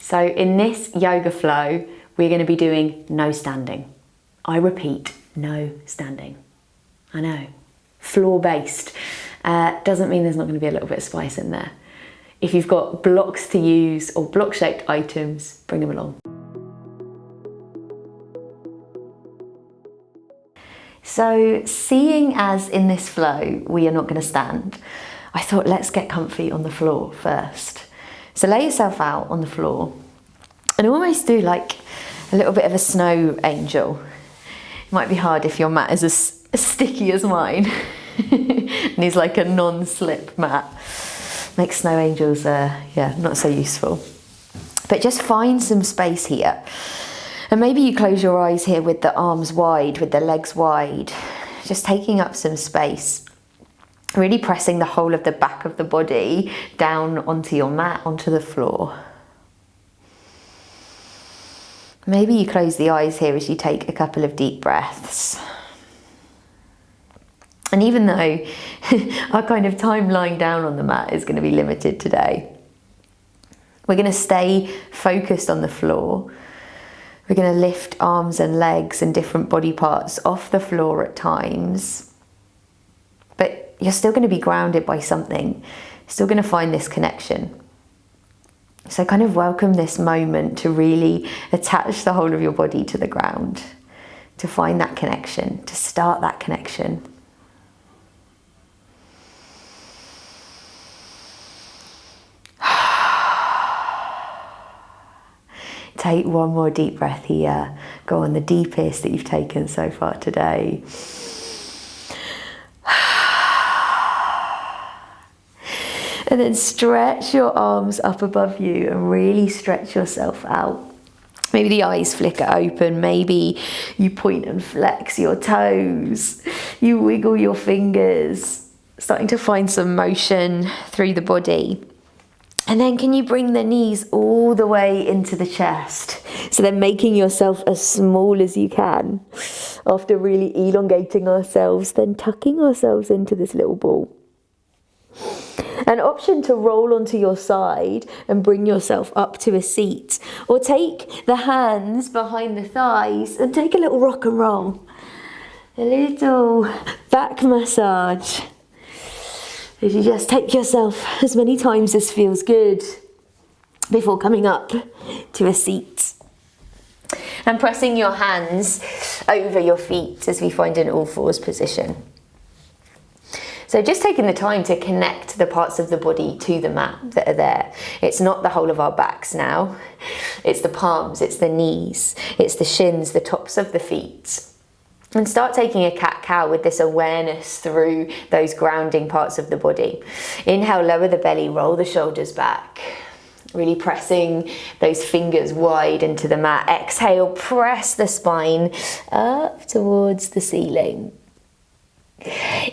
So in this yoga flow, we're going to be doing no standing. I repeat, no standing. I know, floor-based. Doesn't mean there's not going to be a little bit of spice in there. If you've got blocks to use or block-shaped items, bring them along. So seeing as in this flow, we are not going to stand, I thought let's get comfy on the floor first. So lay yourself out on the floor and almost do like a little bit of a snow angel. It might be hard if your mat is as sticky as mine and it's like a non-slip mat. Makes snow angels, not so useful. But just find some space here. And maybe you close your eyes here with the arms wide, with the legs wide, just taking up some space. Really pressing the whole of the back of the body down onto your mat, onto the floor. Maybe you close the eyes here as you take a couple of deep breaths. And even though our kind of time lying down on the mat is going to be limited today, we're going to stay focused on the floor. We're going to lift arms and legs and different body parts off the floor at times. But you're still going to be grounded by something. You're still going to find this connection. So kind of welcome this moment to really attach the whole of your body to the ground, to find that connection, to start that connection. Take one more deep breath here. Go on, the deepest that you've taken so far today. And then stretch your arms up above you and really stretch yourself out. Maybe the eyes flicker open. Maybe you point and flex your toes. You wiggle your fingers, starting to find some motion through the body. And then can you bring the knees all the way into the chest? So then making yourself as small as you can. After really elongating ourselves, then tucking ourselves into this little ball. An option to roll onto your side and bring yourself up to a seat. Or take the hands behind the thighs and take a little rock and roll. A little back massage. As you just take yourself as many times as feels good before coming up to a seat. And pressing your hands over your feet as we find an all fours position. So just taking the time to connect the parts of the body to the mat that are there. It's not the whole of our backs now. It's the palms, it's the knees, it's the shins, the tops of the feet. And start taking a cat-cow with this awareness through those grounding parts of the body. Inhale, lower the belly, roll the shoulders back. Really pressing those fingers wide into the mat. Exhale, press the spine up towards the ceiling.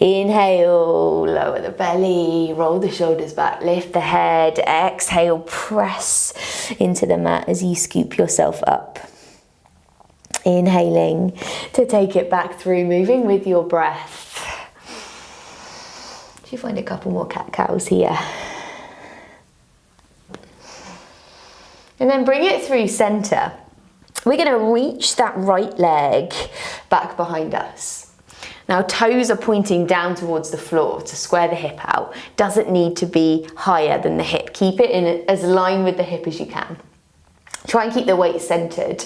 Inhale, lower the belly, roll the shoulders back, lift the head. Exhale, press into the mat as you scoop yourself up. Inhaling to take it back through, moving with your breath. Should you find a couple more cat-cows here? And then bring it through center. We're going to reach that right leg back behind us. Now toes are pointing down towards the floor to square the hip out. Doesn't need to be higher than the hip. Keep it in as line with the hip as you can. Try and keep the weight centered.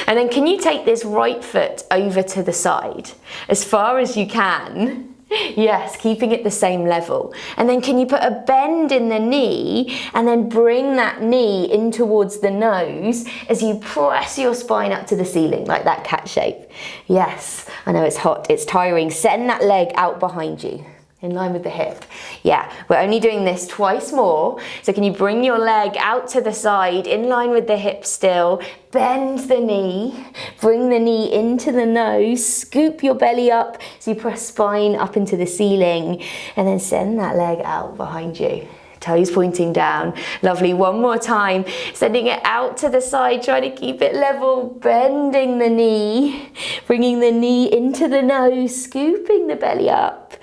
And then can you take this right foot over to the side as far as you can? Yes, keeping it the same level. And then can you put a bend in the knee and then bring that knee in towards the nose as you press your spine up to the ceiling like that cat shape. Yes, I know it's hot, it's tiring. Send that leg out behind you. In line with the hip. Yeah, we're only doing this twice more. So can you bring your leg out to the side, in line with the hip still, bend the knee, bring the knee into the nose, scoop your belly up so you press spine up into the ceiling, and then send that leg out behind you. Toes pointing down. Lovely, one more time. Sending it out to the side, trying to keep it level, bending the knee, bringing the knee into the nose, scooping the belly up.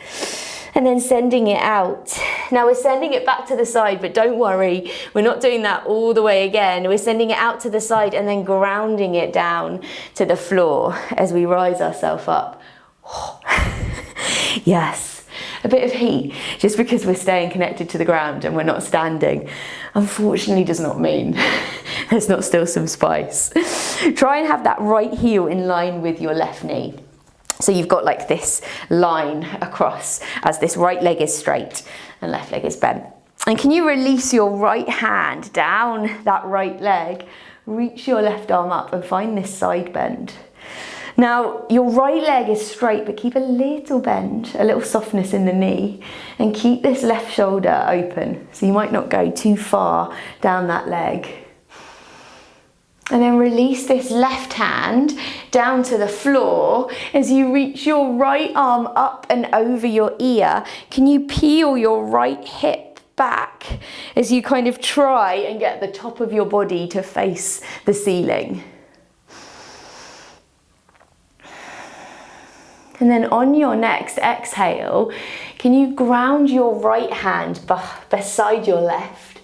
And then sending it out. Now we're sending it back to the side, but don't worry, we're not doing that all the way again. We're sending it out to the side and then grounding it down to the floor as we rise ourselves up. Yes, a bit of heat, just because we're staying connected to the ground and we're not standing, unfortunately does not mean there's not still some spice. Try and have that right heel in line with your left knee. So you've got like this line across as this right leg is straight and left leg is bent. And can you release your right hand down that right leg, reach your left arm up and find this side bend. Now your right leg is straight, but keep a little bend, a little softness in the knee, and keep this left shoulder open. So you might not go too far down that leg. And then release this left hand down to the floor as you reach your right arm up and over your ear. Can you peel your right hip back as you kind of try and get the top of your body to face the ceiling? And then on your next exhale, can you ground your right hand beside your left?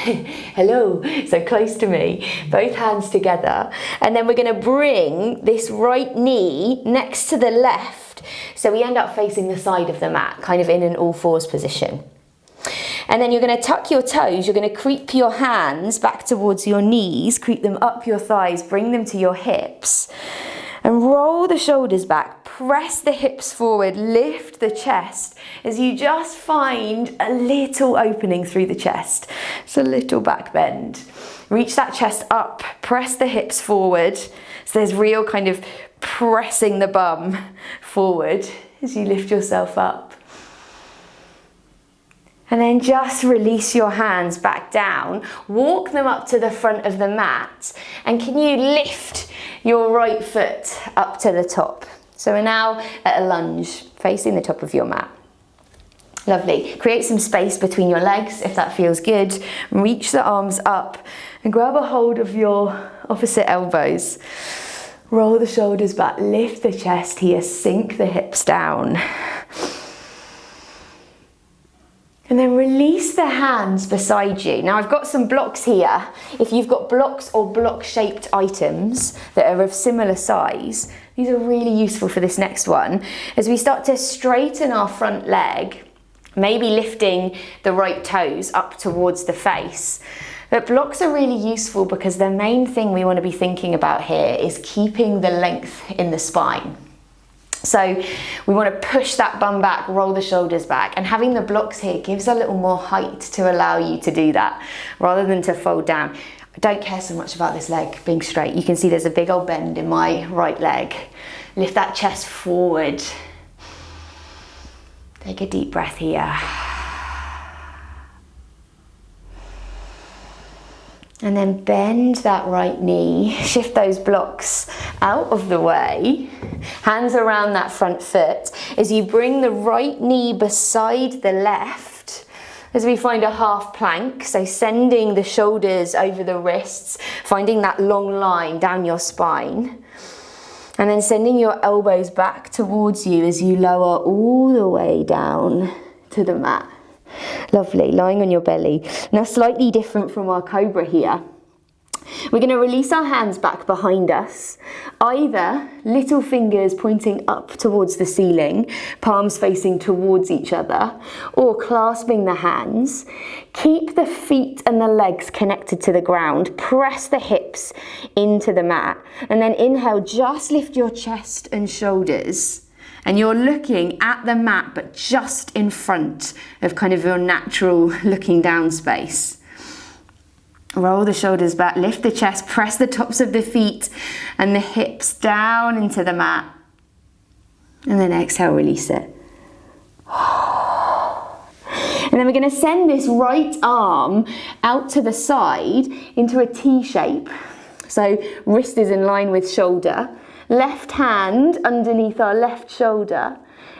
Hello, so close to me, both hands together. And then we're going to bring this right knee next to the left, so we end up facing the side of the mat, kind of in an all fours position. And then you're going to tuck your toes, you're going to creep your hands back towards your knees, creep them up your thighs, bring them to your hips, and roll the shoulders back. Press the hips forward, lift the chest as you just find a little opening through the chest. It's a little back bend. Reach that chest up, press the hips forward. So there's real kind of pressing the bum forward as you lift yourself up. And then just release your hands back down, walk them up to the front of the mat, and can you lift your right foot up to the top? So we're now at a lunge, facing the top of your mat. Lovely. Create some space between your legs if that feels good. Reach the arms up and grab a hold of your opposite elbows. Roll the shoulders back, lift the chest here, sink the hips down. And then release the hands beside you. Now I've got some blocks here. If you've got blocks or block-shaped items that are of similar size, these are really useful for this next one. As we start to straighten our front leg, maybe lifting the right toes up towards the face. But blocks are really useful because the main thing we want to be thinking about here is keeping the length in the spine. So we want to push that bum back, roll the shoulders back, and having the blocks here gives a little more height to allow you to do that rather than to fold down. I don't care so much about this leg being straight. You can see there's a big old bend in my right leg. Lift that chest forward. Take a deep breath here. And then bend that right knee, shift those blocks out of the way, hands around that front foot as you bring the right knee beside the left as we find a half plank, so sending the shoulders over the wrists, finding that long line down your spine, and then sending your elbows back towards you as you lower all the way down to the mat. Lovely, lying on your belly. Now slightly different from our cobra here. We're going to release our hands back behind us, either little fingers pointing up towards the ceiling, palms facing towards each other, or clasping the hands. Keep the feet and the legs connected to the ground, press the hips into the mat, and then inhale, just lift your chest and shoulders. And you're looking at the mat, but just in front of kind of your natural looking down space. Roll the shoulders back, lift the chest, press the tops of the feet and the hips down into the mat. And then exhale, release it. And then we're going to send this right arm out to the side into a T shape. So wrist is in line with shoulder. Left hand underneath our left shoulder.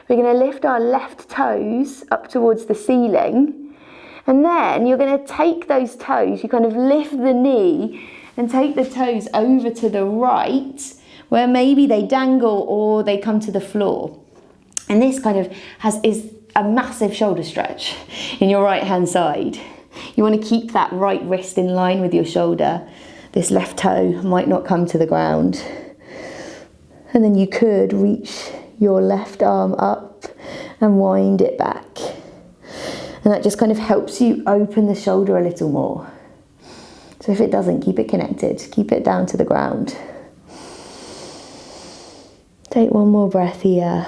We're going to lift our left toes up towards the ceiling. And then you're going to take those toes, you kind of lift the knee and take the toes over to the right, where maybe they dangle or they come to the floor. And this kind of is a massive shoulder stretch in your right hand side. You want to keep that right wrist in line with your shoulder. This left toe might not come to the ground. And then you could reach your left arm up and wind it back. And that just kind of helps you open the shoulder a little more. So if it doesn't, keep it connected, keep it down to the ground. Take one more breath here.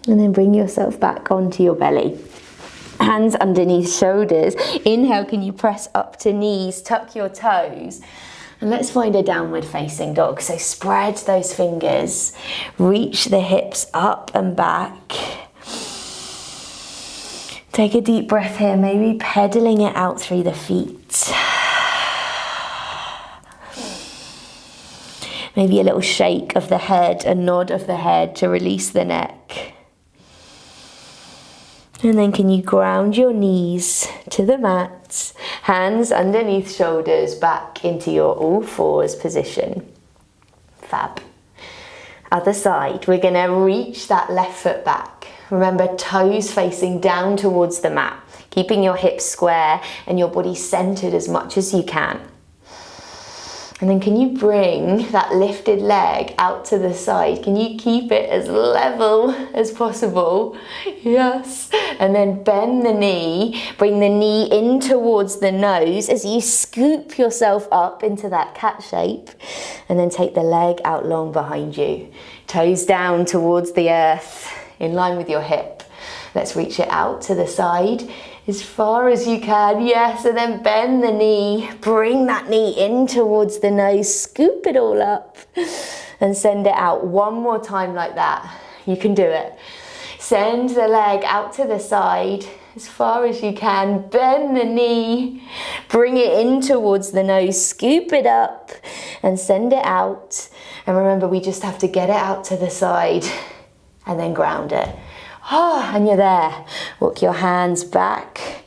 And then bring yourself back onto your belly. Hands underneath shoulders. Inhale, can you press up to knees, tuck your toes. And let's find a downward facing dog. So spread those fingers, reach the hips up and back. Take a deep breath here, maybe pedaling it out through the feet. Maybe a little shake of the head, a nod of the head to release the neck. And then can you ground your knees to the mat, hands underneath shoulders, back into your all fours position. Fab. Other side, we're gonna reach that left foot back. Remember, toes facing down towards the mat, keeping your hips square and your body centered as much as you can. And then can you bring that lifted leg out to the side? Can you keep it as level as possible? Yes. And then bend the knee, bring the knee in towards the nose as you scoop yourself up into that cat shape. And then take the leg out long behind you. Toes down towards the earth, in line with your hip. Let's reach it out to the side as far as you can, yes, and then bend the knee, bring that knee in towards the nose, scoop it all up and send it out. One more time like that, you can do it. Send the leg out to the side as far as you can, bend the knee, bring it in towards the nose, scoop it up and send it out. And remember, we just have to get it out to the side and then ground it. And you're there. Walk your hands back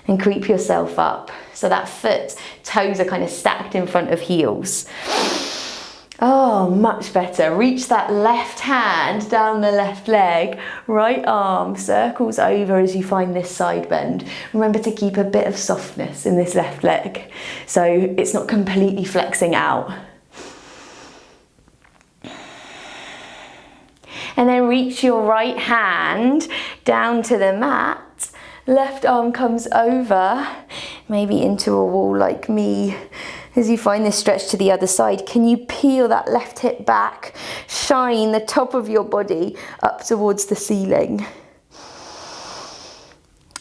and creep yourself up. So that foot, toes are kind of stacked in front of heels. Oh, much better. Reach that left hand down the left leg, right arm circles over as you find this side bend. Remember to keep a bit of softness in this left leg, so it's not completely flexing out. And then reach your right hand down to the mat. Left arm comes over, maybe into a wall like me. As you find this stretch to the other side, can you peel that left hip back? Shine the top of your body up towards the ceiling.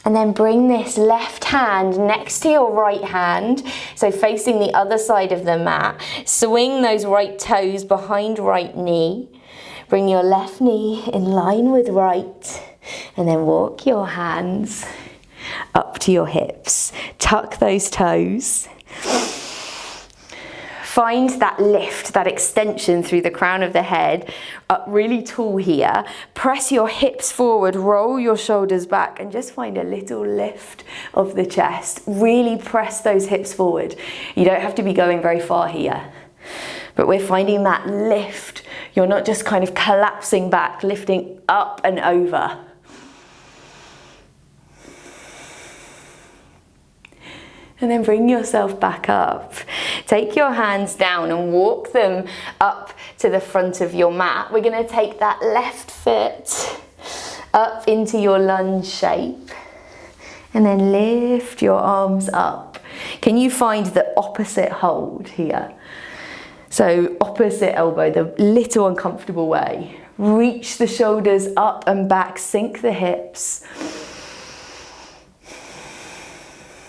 And then bring this left hand next to your right hand, so facing the other side of the mat. Swing those right toes behind right knee. Bring your left knee in line with right, and then walk your hands up to your hips. Tuck those toes. Find that lift, that extension through the crown of the head, up really tall here. Press your hips forward, roll your shoulders back, and just find a little lift of the chest. Really press those hips forward. You don't have to be going very far here, but we're finding that lift. You're not just kind of collapsing back, lifting up and over. And then bring yourself back up. Take your hands down and walk them up to the front of your mat. We're going to take that left foot up into your lunge shape. And then lift your arms up. Can you find the opposite hold here? So opposite elbow, the little uncomfortable way. Reach the shoulders up and back, sink the hips.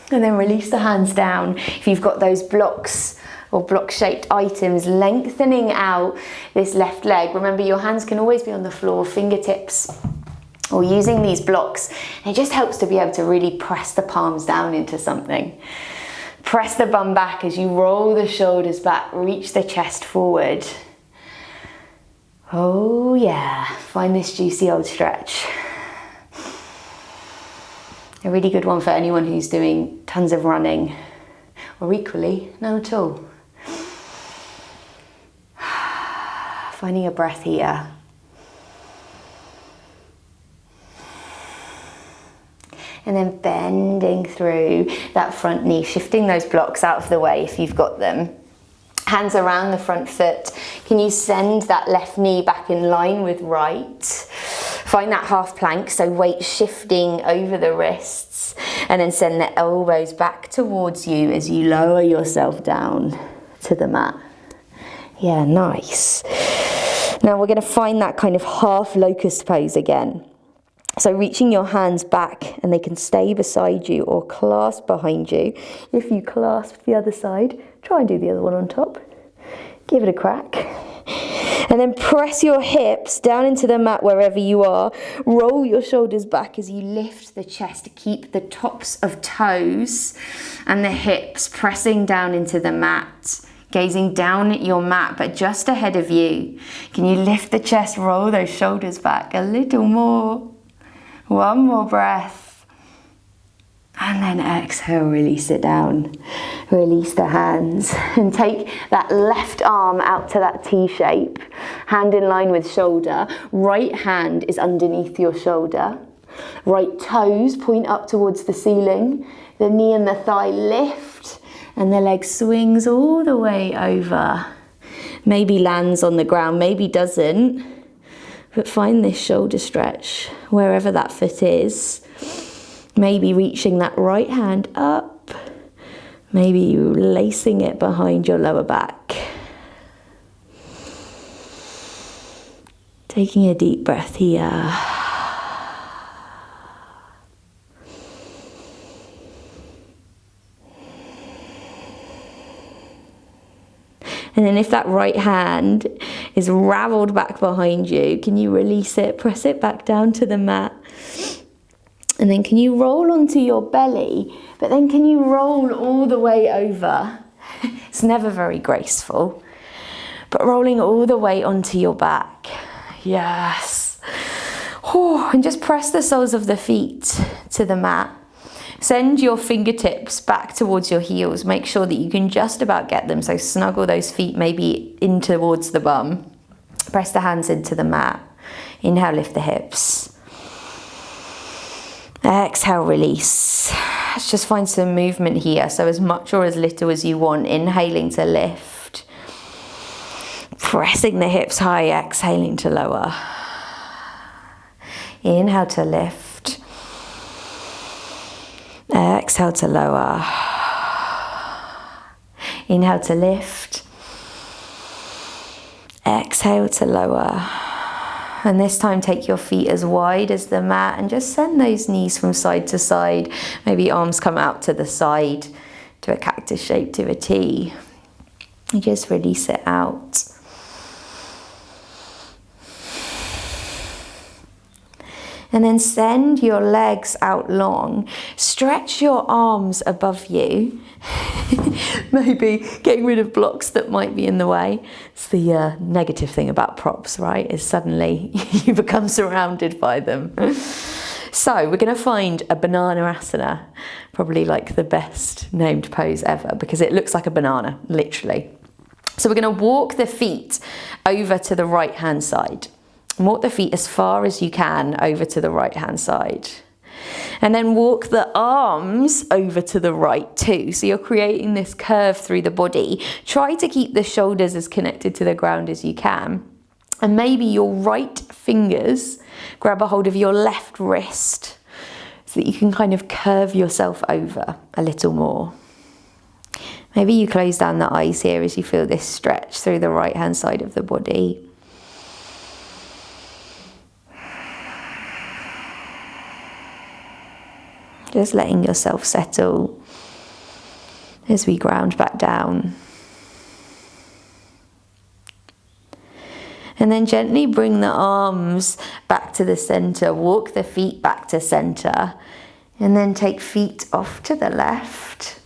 And then release the hands down. If you've got those blocks or block-shaped items, lengthening out this left leg. Remember, your hands can always be on the floor, fingertips, or using these blocks. It just helps to be able to really press the palms down into something. Press the bum back as you roll the shoulders back, reach the chest forward. Oh yeah, find this juicy old stretch. A really good one for anyone who's doing tons of running, or equally, none at all. Finding a breath here. And then bending through that front knee, shifting those blocks out of the way if you've got them. Hands around the front foot. Can you send that left knee back in line with right? Find that half plank, so weight shifting over the wrists. And then send the elbows back towards you as you lower yourself down to the mat. Yeah, nice. Now we're going to find that kind of half locust pose again. So reaching your hands back, and they can stay beside you or clasp behind you. If you clasp the other side, try and do the other one on top. Give it a crack. And then press your hips down into the mat wherever you are. Roll your shoulders back as you lift the chest to keep the tops of toes and the hips pressing down into the mat. Gazing down at your mat, but just ahead of you. Can you lift the chest, roll those shoulders back a little more? One more breath. And then exhale, release it down. Release the hands and take that left arm out to that T shape. Hand in line with shoulder. Right hand is underneath your shoulder. Right toes point up towards the ceiling. The knee and the thigh lift and the leg swings all the way over. Maybe lands on the ground, maybe doesn't. But find this shoulder stretch wherever that foot is. Maybe reaching that right hand up. Maybe lacing it behind your lower back. Taking a deep breath here. And then if that right hand is raveled back behind you, can you release it, press it back down to the mat? And then can you roll onto your belly, but then can you roll all the way over? It's never very graceful, but rolling all the way onto your back. Yes. And just press the soles of the feet to the mat. Send your fingertips back towards your heels. Make sure that you can just about get them. So snuggle those feet maybe in towards the bum. Press the hands into the mat. Inhale, lift the hips. Exhale, release. Let's just find some movement here. So as much or as little as you want. Inhaling to lift. Pressing the hips high, exhaling to lower. Inhale to lift. Exhale to lower. Inhale to lift. Exhale to lower. And this time take your feet as wide as the mat and just send those knees from side to side. Maybe arms come out to the side to a cactus shape, to a T. And just release it out. And then send your legs out long. Stretch your arms above you. Maybe getting rid of blocks that might be in the way. It's the negative thing about props, right? Is suddenly you become surrounded by them. So we're going to find a banana asana. Probably like the best named pose ever because it looks like a banana, literally. So we're going to walk the feet over to the right hand side. Walk the feet as far as you can over to the right hand side. And then walk the arms over to the right too. So you're creating this curve through the body. Try to keep the shoulders as connected to the ground as you can. And maybe your right fingers grab a hold of your left wrist so that you can kind of curve yourself over a little more. Maybe you close down the eyes here as you feel this stretch through the right hand side of the body. Just letting yourself settle as we ground back down. And then gently bring the arms back to the center. Walk the feet back to center. And then take feet off to the left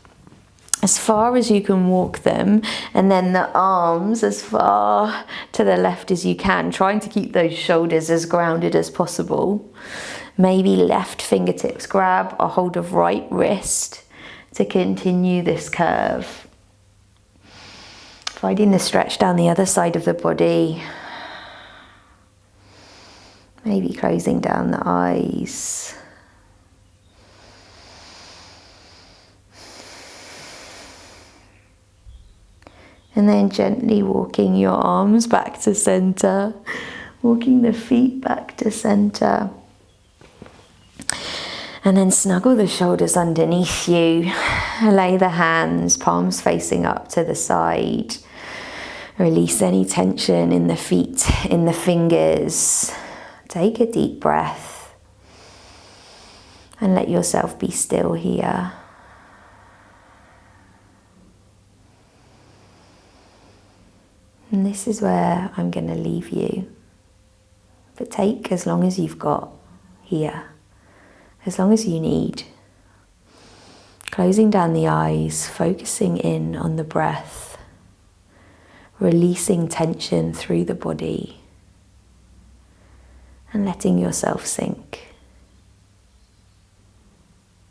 as far as you can walk them. And then the arms as far to the left as you can. Trying to keep those shoulders as grounded as possible. Maybe left fingertips grab a hold of right wrist to continue this curve. Finding the stretch down the other side of the body. Maybe closing down the eyes. And then gently walking your arms back to center, walking the feet back to center. And then snuggle the shoulders underneath you. Lay the hands, palms facing up to the side. Release any tension in the feet, in the fingers. Take a deep breath. And let yourself be still here. And this is where I'm going to leave you. But take as long as you've got here. As long as you need. Closing down the eyes, focusing in on the breath. Releasing tension through the body. And letting yourself sink.